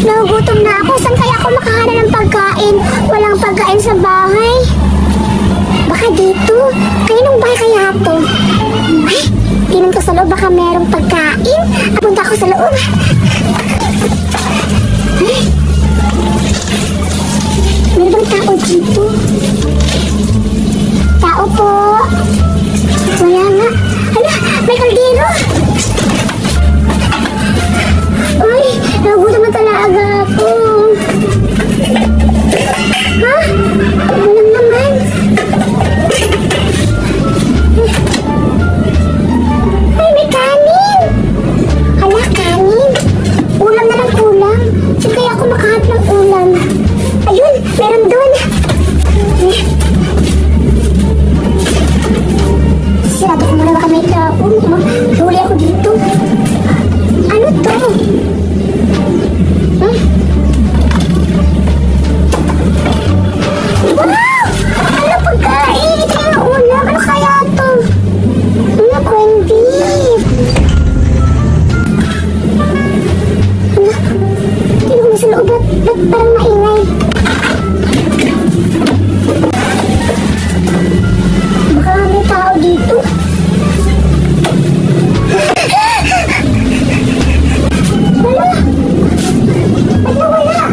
Nagugutom na ako. Saan kaya ako makahanap ng pagkain? Walang pagkain sa bahay. Baka dito. Kaninong bahay kaya to? Ay, tingnan ko sa loob. Baka merong pagkain. Punta ako sa loob. Ay, meron bang tao dito? Tao po. Wala nga. Hala, may kaldero. Uy, nagugutom na talaga ako. Ha? Walang naman. Ay, may kanin. Hala, kanin. Ulam na lang ulam. Saan kaya ako makahanap ng ulam? Ayun, meron doon. Sirado ko muna baka may tao. Huli ako dito. Ano to? Wow! Ano pagkain? Ito yung ulam. Ano kaya to? Ano, corned beef. Ano? Tingnan mo sa loob. Ba't parang maingay? Baka may tao dito. Wala. Ba't nawala?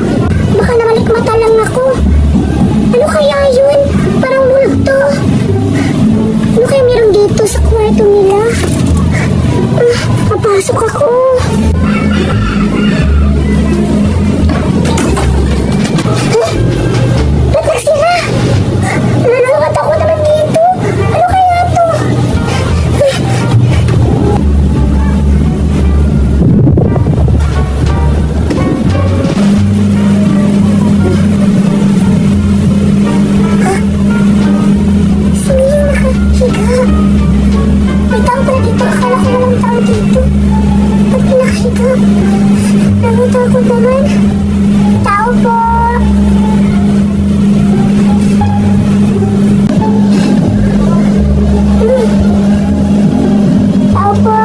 Baka namalikmata lang ako. Ano kaya yun? Parang multo. Ano kaya meron dito sa kwarto nila? Papasok ako. Ba't nagsira? Nanalukat ako naman dito. Ano kaya to? May tao pala dito. Akala ko walang tao dito. Ba't pinakita? Nagutakot naman. Tao po. Tao po.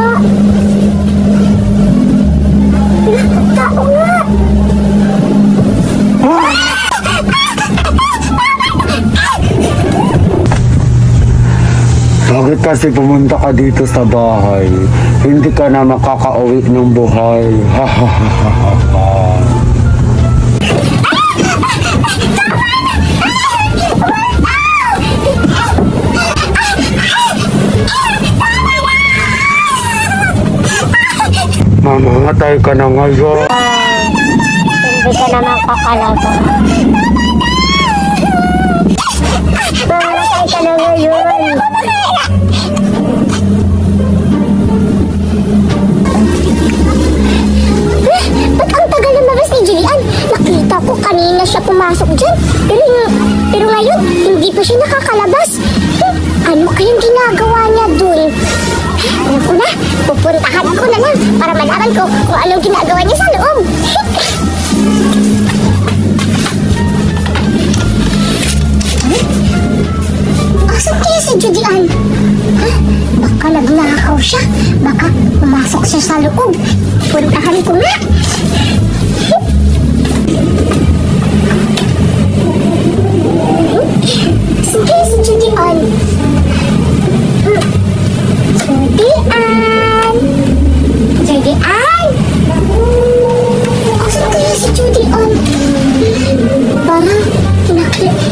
Tao nga. Bakit kasi pumunta ka dito sa bahay? Hindi ka na makakauwi ng buhay. Ha ha ha ha ha. Mamamatay ka na ngayon. Hindi ka na makakalabas. Mamamatay ka na ngayon. Ba't ang tagal lumabas ni Julian? Nakita ko kanina siya pumasok dyan. Pero ngayon, hindi pa siya nakakalabas. Ano kayang ginagawa niya dun? Alam ko na, pupuntahan ko na lang para malaman ko kung anong ginagawa niya sa loob. Asan kaya si Julian? Baka nagnakaw siya. Baka pumasok siya sa loob. Puntahan ko na. Sige, si Julian. Julian! Asan kaya si Julian? Parang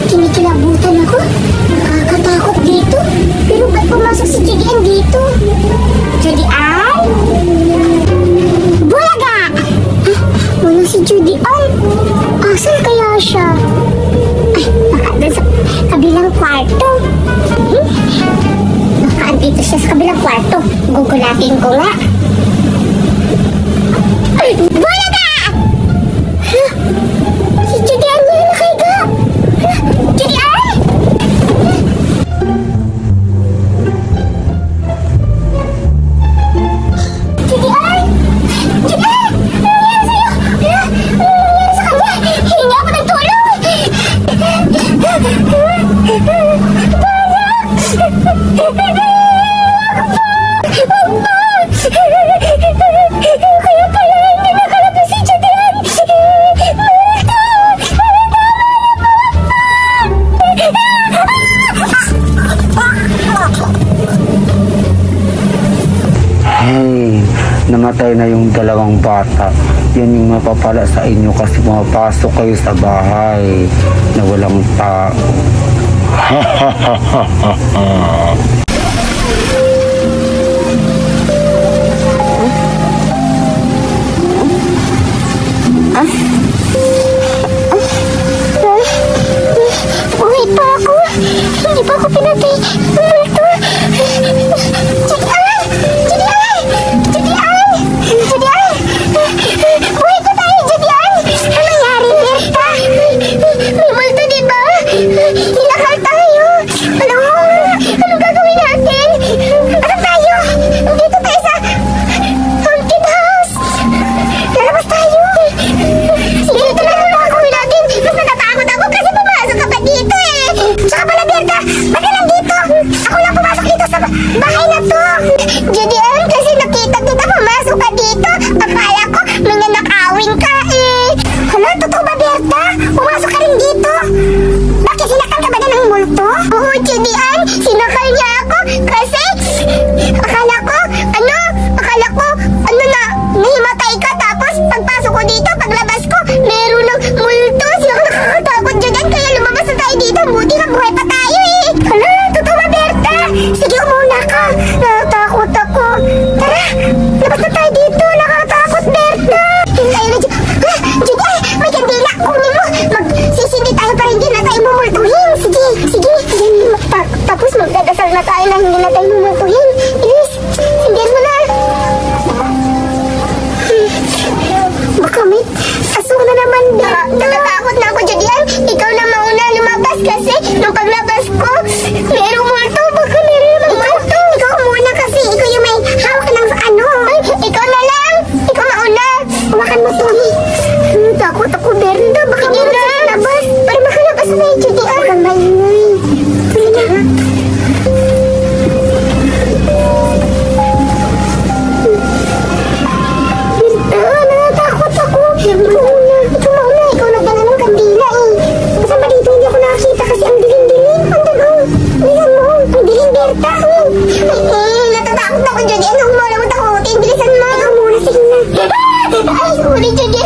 kinikilabutan ako. Nakakatakot dito. Pero ba't pumasok si Julian dito? Julian? Bulaga! Wala si Julian. Asan kaya siya? Ay, baka doon sa kabilang kwarto. Baka dito siya sa kabilang kwarto. Gugulatin ko nga. Ay, bulaga! Si Julian niya nakahiga. Julian! Julian! Julian! Ano nangyari sa'yo? Ano nangyari sa kanya? Hingi ako ng tulong! Kaya pala hindi nakalabas naghihintay na yung dalawang bata. Yan yung mapapala sa inyo kasi pumapasok kayo sa bahay na walang tao. Uwi pa ako. Hindi pa ako pinatay. Multo. Judian! Buhay ko tayo, Judian! Ano nangyari, Berta? May multo, diba? Nilakal tayo. Alam mo, anong gagawin natin? Asan tayo? Dito tayo sa haunted house. Lalabas tayo. Sige, ito na lang gagawin natin. Mas natatakot ako kasi pumasok ka pa dito eh. Tsaka pala, Berta, ba't ka lang dito? Ako lang pumasok dito sa bahay na to. Judian, kasi nakita kita pumasok ka dito. Akala ko may nanakawin ka eh. Hala, totoo ba, Berta? Pumasok ka rin dito. Bakit sinakal ka ba na ng multo? Oo, Judian, sinakal niya ako kasi akala ko na nahimatay ka tapos pagpasok ko dito, paglabas ko, meron ng multo. Siya ako nakakatakot, Judian, kaya lumabas na tayo dito. Buti na buhay pa tayo eh. Hala, totoo ba, Berta? Sige, umuna ka. Natatakot ako. Tara, labas na tayo dito. Nakatakot, Berta. Hintayin na dyan. Judian, may kandila. Kunin mo. Magsisindi tayo para hindi na tayo mumultuhin. Sige. Tapos magdadasal na tayo na hindi na tayo mumultuhin. Ilis, sindihan mo na. Baka may aso na naman. Natatakot na ako, Judian. Ikaw na mauna lumabas kasi nung paglabas ko, merong multo. Baka meron naman multo. Ikaw muna kasi ikaw yung may hawak ng ano. Ay, ikaw na lang. Ikaw mauna. Hawakan mo to. Takot ako, Berta. Baka meron sa labas. Para makalabas na yung Judian. Baka maingay. Tuloy na. Natatakot ako. Ikaw mauna. Ikaw nagdala ng kandila eh. Basta ba dito hindi ako nakakita kasi ang dilim-dilim. Ang dagang. Bilisan mo. Ang dilim, Berta. Natatakot ako, Judian. Huwag mo naman takutin. Bilisan mo. Ikaw muna. Sige na. Ay, huli, Judian.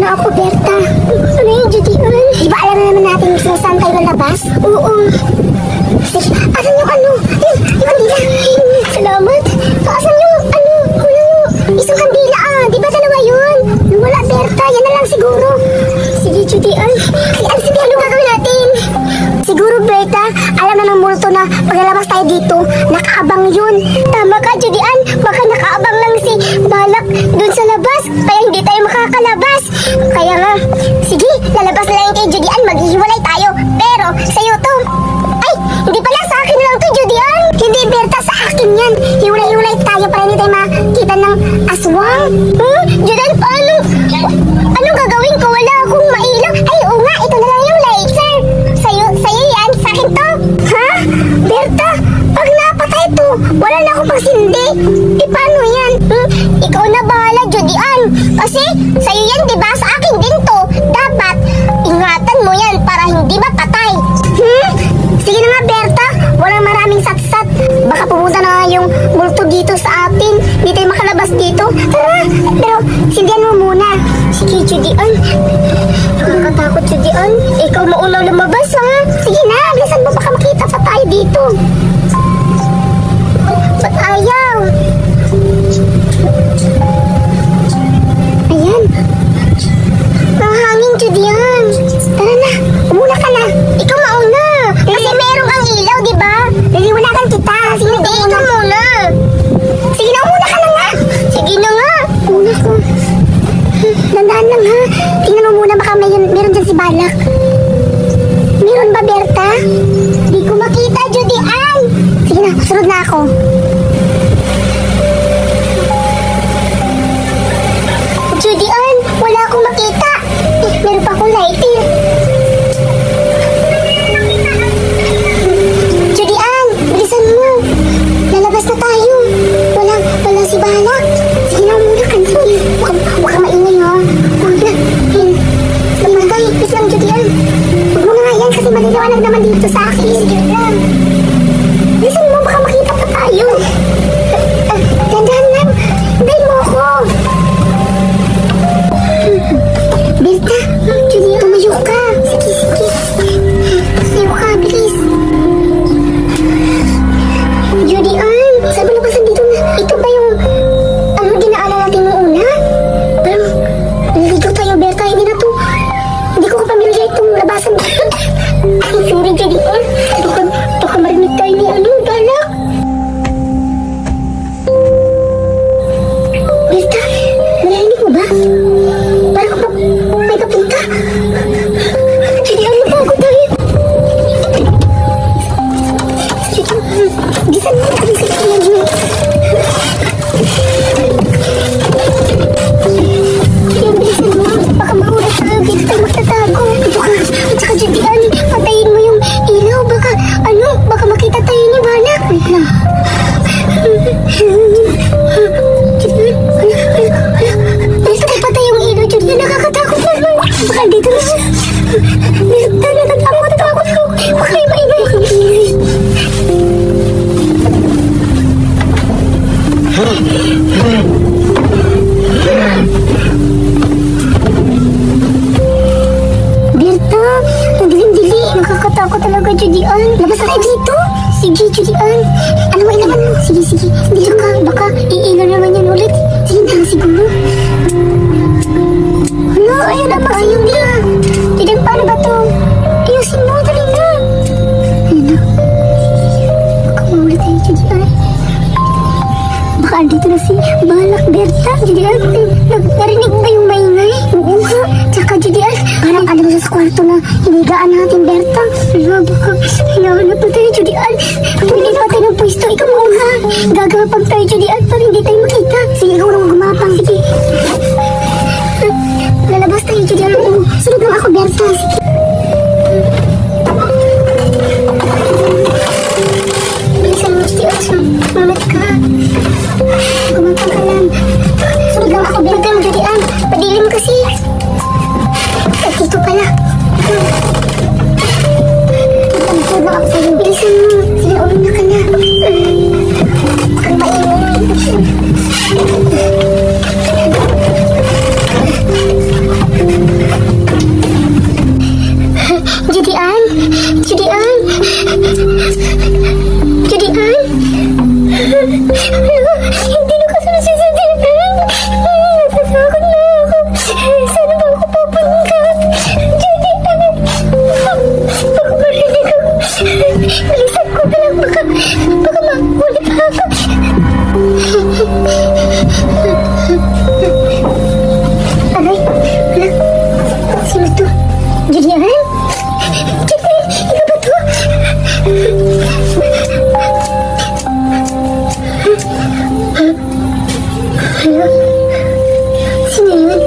na ako, Berta. Ano yun, Judian? Di ba alam na naman natin kung saan tayo lalabas? Oo. Sige, asan yung ano? Yung kandila. Salamat. Asan yung ano? Isang kandila Di ba dalawa yun? Wala, Berta. Yan na lang siguro. Sige, Judian. Sige, ano gagawin natin? Siguro, Berta, alam na ng multo na paglalabas tayo dito, nakaabang yun. Tama ka, Judian. Baka nakaabang lang si Balak dun sa labas, kaya hindi tayo makakalabas. Kaya nga, sige, lalabas na lang kay Judian, maghihiwalay tayo. Pero, sa'yo to. Ay, hindi pala sa akin lang to, Judian. Hindi, Berta, sa akin yan. Hiwalay-hiwalay tayo para hindi tayo makita ng aswang. Judian, paano? Anong gagawin ko? Wala akong mailaw. Ay, oo nga, ito na lang yung lighter. Sa'yo yan, sa akin to. Ha? Berta, pag napatay to, wala na akong pagsindi. Paano yan? Ikaw na bahala, Judian. Kasi, sa'yo yan, diba? Sa akin din to. Dapat, ingatan mo yan para hindi mapatay. Sige na nga, Berta. Walang maraming sat-sat. Baka pumunta na yung multo dito sa atin. Hindi tayo makalabas dito. Tara, pero sindihan mo muna. Sige, Judian. Nakakatakot, Judian. Ikaw mauna lumabas, ha? Sige na, bilisan mo. Baka makita pa tayo dito. Ba't ayaw? Ayan. Ang hangin, Judian. Tara na, umuna ka na. Ikaw mauna. Kasi meron kang ilaw, diba? Liliwanagan kita. Sige na, ikaw muna. Sige na, umuna ka na nga. Sige na nga. Umuna ko. Dandaan lang, ha? Tingnan mo muna, baka meron dyan si Balak. Meron ba, Berta? Di ko makita, Judian. Sige na, sunod na ako. Judian, wala akong makita. Meron pa akong lighter. Judian, bilisan mo. Lalabas na tayo. Wala si Balak. Sige na, muna ka. Sige, huwag ka maingay, ha? Huwag na. Matay, please lang, Judian. Huwag mo na nga yan kasi maliliwanag naman dito sa akin. Sige lang. Bilisan mo, baka makita pa tayo. Dandahan lang. Hintayin mo ako. Berta, Judian, tumayo ka. Sige. Tumayo ka, bilis. Judian, sabi na kasi dito na, ito ba yung dinaanan natin noong una? Parang, naliligaw tayo, Berta. Hindi ko kapamilya itong labasan. Sorry, Judian. Baka marinig tayo ni Balak. Berta, narinig mo ba? Parang may kapunta. Judian, nabago tayo. Gisan mo na kami sa ikinan mo. Judian, bilisan mo. Baka mahulat tayo. Dito tayo magtatago. Ito ka. At saka, Judian, patayin mo yung ilaw. Baka makita tayo ni Balak. Wait lang. Judian, Berta, patay yung ilaw. Judian, nakakatakot naman. Baka dito na siya. Berta, natatakot ako. Baka iba-iba. Berta, ang dilim-dili. Nakakatakot talaga, Judian. Labas na tayo dito. Sige, Judian. Ano mo ilaman mo? Sige. Dito ka. Baka iilaw naman yan ulit. Sige na, siguro. Ayun na, magsayong na. Judian, paano ba to? Ayusin mo, dali na. Ayun na. Baka mawala tayo, Judian. Baka dito na si Balak, Berta. Judian, narinig ba yung maingay? Oo nga. Tsaka, Judian, parang alam sa kwarto na hinigaan natin, Berta. Baka hinahanap pa tayo, Judian. Pwede pa tayo ng pwesto. Ikaw mo ha. Gagapag tayo, Judian, para hindi tayo makita. Sige, ikaw lang gumapang. Sige. Lalabas tayo, Judian. Sunod lang ako, Berta. Sige. Bilisan mo, Judian. Mamat ka. Gumapang ka lang. Sunod lang ako, Berta. Judian. Padilim kasi. At dito pala. Tangkod na ako sa'yo. Bilisan mo. Sige, umina ka na. Ang maingay. Julian? Julian, ikaw ba to? Hello? Sino yun?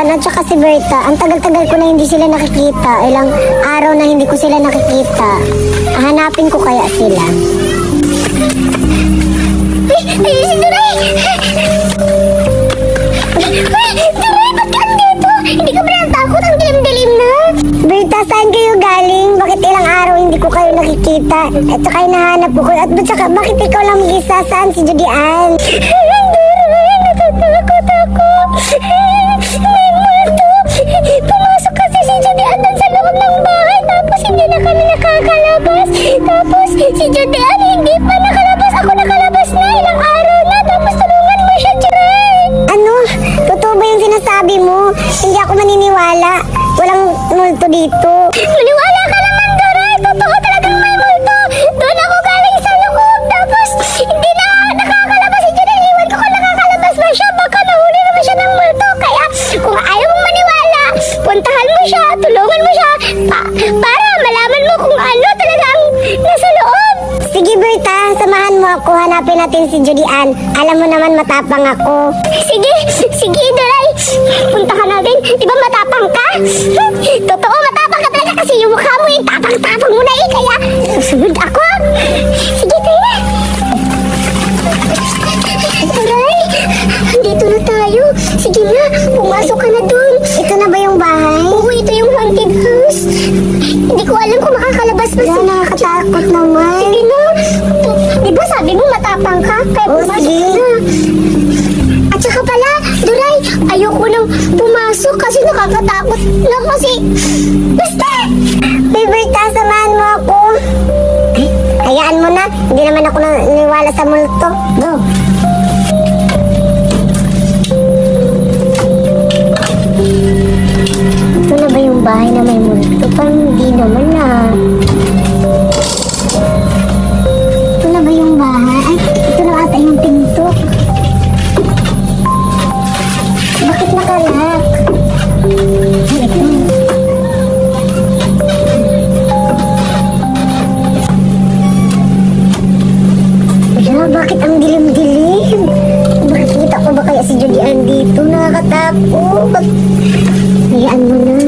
At saka si Berta, ang tagal-tagal ko na hindi sila nakikita. Ilang araw na hindi ko sila nakikita. Hanapin ko kaya sila. Ay, si Duray! Duray, ba't ka andito? Hindi ka ba natakot? Ang dilim-dilim na. Berta, saan kayo galing? Bakit ilang araw hindi ko kayo nakikita? At saka hinahanap ko. At saka, bakit ikaw lang mag-isa? Saan si Judy Ann? Duray, natatakot ako. Pumasok kasi si Judy Ann sa loob ng bahay, tapos hindi na kami nakakalabas. Tapos si Judy Ann hindi pa nakalabas. Ako nakalabas na, ilang araw na. Tapos tulungan mo siya, Juray. Ano? Totoo ba yung sinasabi mo? Hindi ako maniniwala. Walang multo dito. Maniwala ka naman, Juray. Totoo talagang may multo. Doon ako galing sa loob. Tapos hindi na nakakalabas si Judy. Iwan ko kung nakakalabas ba siya. Baka nahuli naman siya ng multo. Kaya kung ayaw mong maniwala, puntahan mo siya, tulungan mo siya, para malaman mo kung ano talagang nasa loob. Sige, Berta, samahan mo ako. Hanapin natin si Judy Ann. Alam mo naman matapang ako. Sige, Duray. Puntahan natin. Di ba matapang ka? Totoo, matapang ka talaga kasi yung mukha mo yung tapang-tapang mo na eh. Kaya susunod ako. Sige, tayo. Duray, andito na tayo. Sige na, pumasok ka na dun. Ito na ba yung bahay? Oo, ito yung haunted house. Hindi ko alam kung makakalabas pa Wala, nakakatakot naman. Sige na. Di ba sabi mo matapang ka? Kaya pumasok ka na. At saka pala, Duray, ayoko nang pumasok kasi nakakatakot na kasi. Basta! Berta, samahan mo ako. Hayaan mo na. Hindi naman ako naniwala sa multo. Go. Ito na ba yung bahay na may multo? Parang hindi naman na. Ito na ba yung bahay? Ay, ito na ata yung pinto. Bakit ang dilim-dilim? Makikita ko ba kaya si Judy Ann dito? Nakakatakot. Hayaan mo na.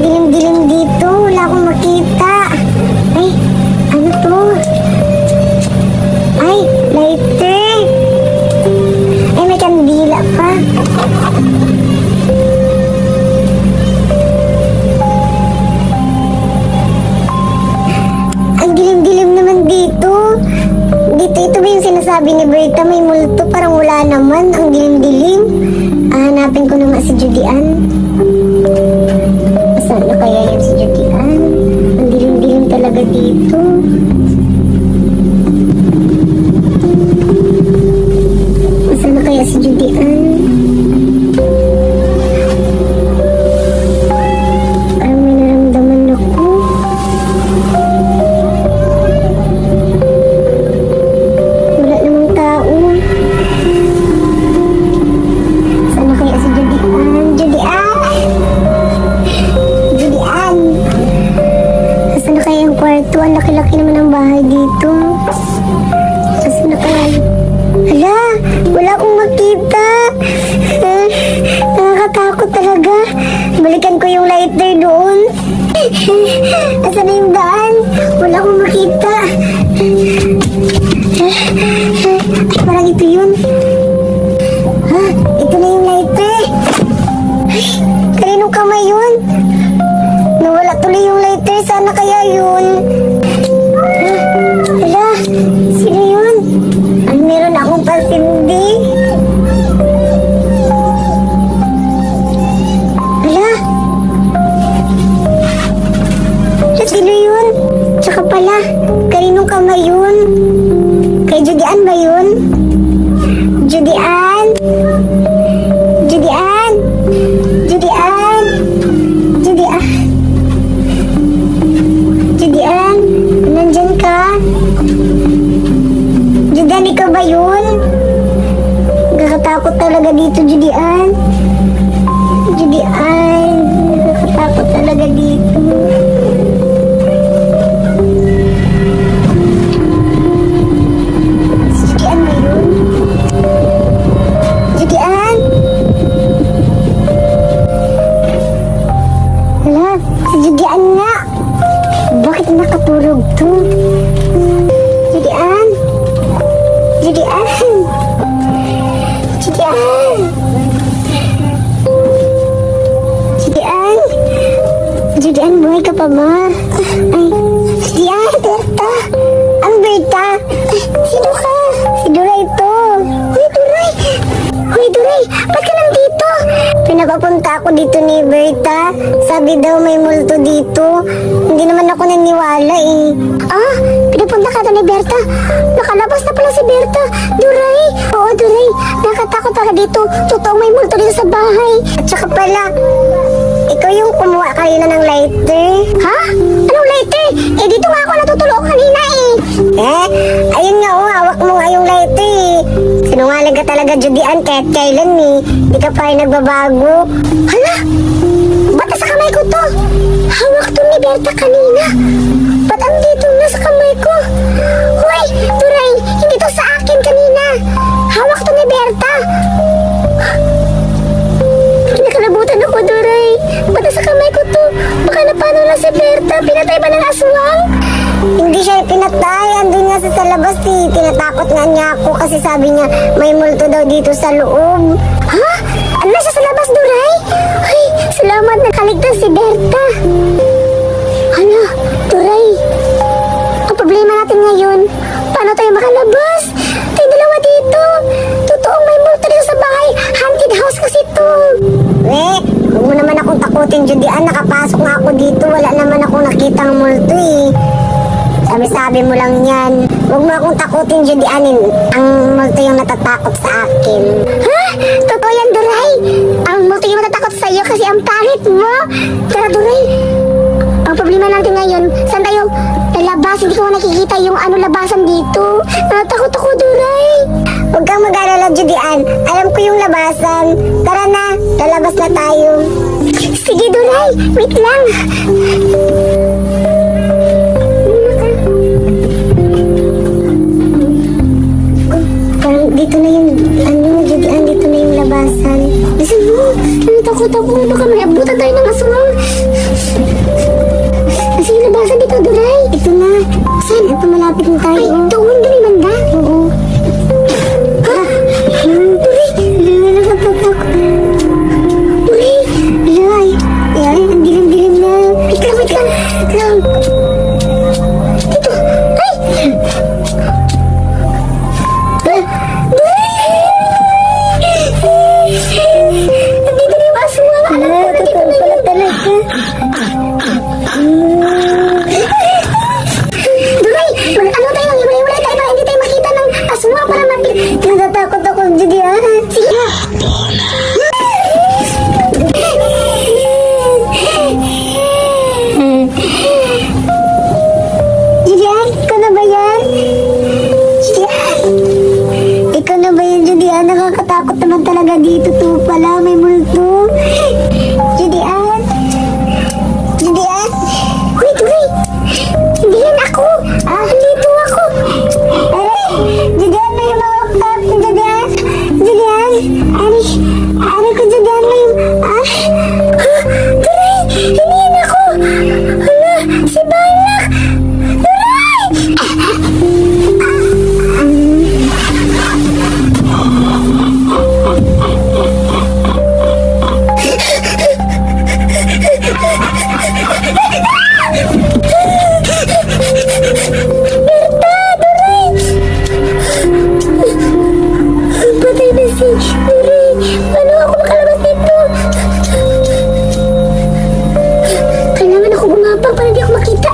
Dilim-dilim dito. Wala akong makita. Ay, ano to? Ay, lighter. Ay, may kandila pa. Ang dilim-dilim naman dito. Ito ba yung sinasabi ni Berta? May multo, parang wala naman. Ang dilim-dilim. Hanapin ko naman si Judy Ann. Saan na kaya yan si Judy Ann? Ang dilim-dilim talaga dito. Saan na kaya si Judy Ann? Parang may naramdaman ako. Wala namang tao. Saan na kaya si Judy Ann? Judy Ann! Judy Ann! Saan na kaya yung kwarto? Ang laki-laki naman ang bahay dito. Saan na kaya? Hala! Wala akong makita! Nakakatakot talaga. Balikan ko yung lighter doon. Asan na yung daan? Wala akong makita. Ay, parang ito yun. Ha? Ito na yung lighter. Ay, kaninong kamay yun? Nawala tuloy yung lighter. Sana kaya yun? Hala, sino yun? Meron akong pasindi. Hala. Sino yun? Tsaka pala, kaninong kamay yun? Kay Judy Ann ba yun? Judy Ann? Judy Ann? Judy Ann? Judy Ann? Judy Ann? Nandyan ka? Judy Ann, ikaw ba yun? Nakakatakot talaga dito, Judy Ann. Judy Ann, nakakatakot talaga dito. Si Judy Ann ba yun? Judy Ann? Wala, si Judy Ann nga. Bakit nakatulog to? Judy Ann? Judy Ann! Judy Ann! Judy Ann! Judy Ann, buhay ka pa ba? Ay, Judy Ann, Berta! Ang Berta! Sino ka? Si Duray to! Huy, Duray! Huy, Duray! Ba't ka nandito? Pinapapunta ako dito ni Berta. Sabi daw may multo dito. Hindi naman ako naniwala eh. Ah, pinapunta ka to ni Berta. Nakalabas na pala si Berta. Duray! Oo, Duray. Nakatakot talaga dito. Totoo may multo dito sa bahay. At saka pala, ikaw yung kumuha kanina ng lighter. Ha? Anong lighter? Eh, dito nga ako natutulog kanina eh. Ayun nga oh, hawak mo nga yung lighter eh. Sinungaling ka talaga, Judy Ann, kahit kailan eh. Di ka pa rin nagbabago. Hala! Ba't nasa kamay ko to? Hawak to ni Berta kanina. Ba't ang dito na sa kamay ko? Hoy, Duray, hindi to sa akin kanina. Hawak to ni Berta. Nakalabutan ako, Duray. Ba't nasa kamay ko to? Baka napano na si Berta. Pinatay ba ng aswang? Hindi siya pinatay. Andun nga sa labas eh. Tinatakot nga niya ako kasi sabi niya may multo daw dito sa loob. Ha? Ano siya sa labas, Duray? Ay, salamat nakaligtas si Berta. Hala, Duray. Ang problema natin ngayon, paano tayo makalabas? Tayo dalawa dito. Totoong may multo dito sa bahay. Haunted house kasi to. Huwag mo naman akong takutin, Judy Ann. Nakapasok nga ako dito. Wala naman akong nakitang multo eh. Sabi-sabi mo lang yan. Huwag mo akong takutin, Judy Ann. Ang multo yung natatakot sa akin. Ha? Totoo yan, Duray. Ang multo yung natatakot sa'yo kasi ang pangit mo. Pero, Duray, ang problema natin ngayon, saan tayo lalabas? Hindi ko nakikita yung labasan dito. Natakot ako, Duray. Huwag kang mag-alala, Judy Ann. Alam ko yung labasan. Tara na, lalabas na tayo. Sige, Duray. Wait lang. Saan? Ito, malapit na tayo. Ay, doon. Dali man ba? Oo. Ha? Tuloy. Nakatatakot. Tuloy. Ay, ang dilim-dilim na. Wait lang, wait lang. Wait lang. Dito. Ay! Nandito na yung aswang. Alam ko, nandito na Totoo yun. pala talaga. Duray, ano tayo? Iwalay tayo para hindi tayo makita ng aswang para mapit. Natatakot ako, Julian. Sige. Julian, ikaw na ba yan? Julian! Ikaw na ba yan, Julian? Nakakatakot naman talaga dito. To pala, may multo. Julian! Julian! Uy, Duray. Hindi yan ako. Nandito ako. Aray! Julian, may mawakap. Julian! Julian! Ari ko, Julian, may... Duray, hindi yan ako. Hala, si Balak. Duray! Patay na si Duray. Paano ako makalabas dito? Kailangan ako gumapang para di ako makita.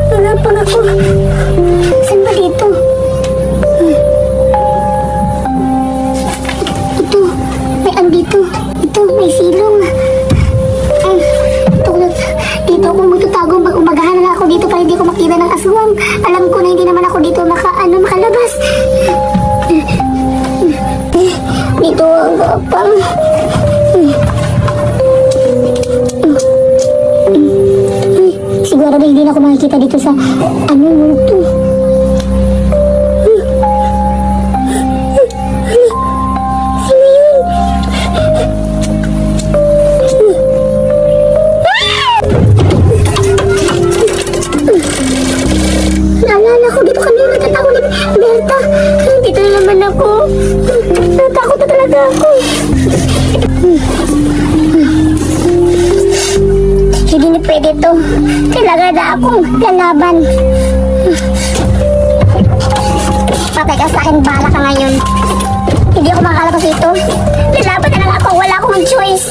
Gumapang ako. Saan ba dito? Ito. May andito. Ito, may silong. Ay, dito ako magtutago. Umagahan na ako dito para hindi ko makita ng aswang. Alam ko na hindi naman ako dito makalabas. Dito ang gapang. Siguro hindi na ako makikita dito sa multo. Sino yun? Naalala ko, dito kami nagtatako ni Berta. Dito na naman ako. Natakot na talaga ako. Hindi na pwede to. Kailangan na akong lalaban. Patay ka sa akin, bala ka ngayon. Hindi ako makakalabas dito. Lalaban na lang ako, wala akong choice.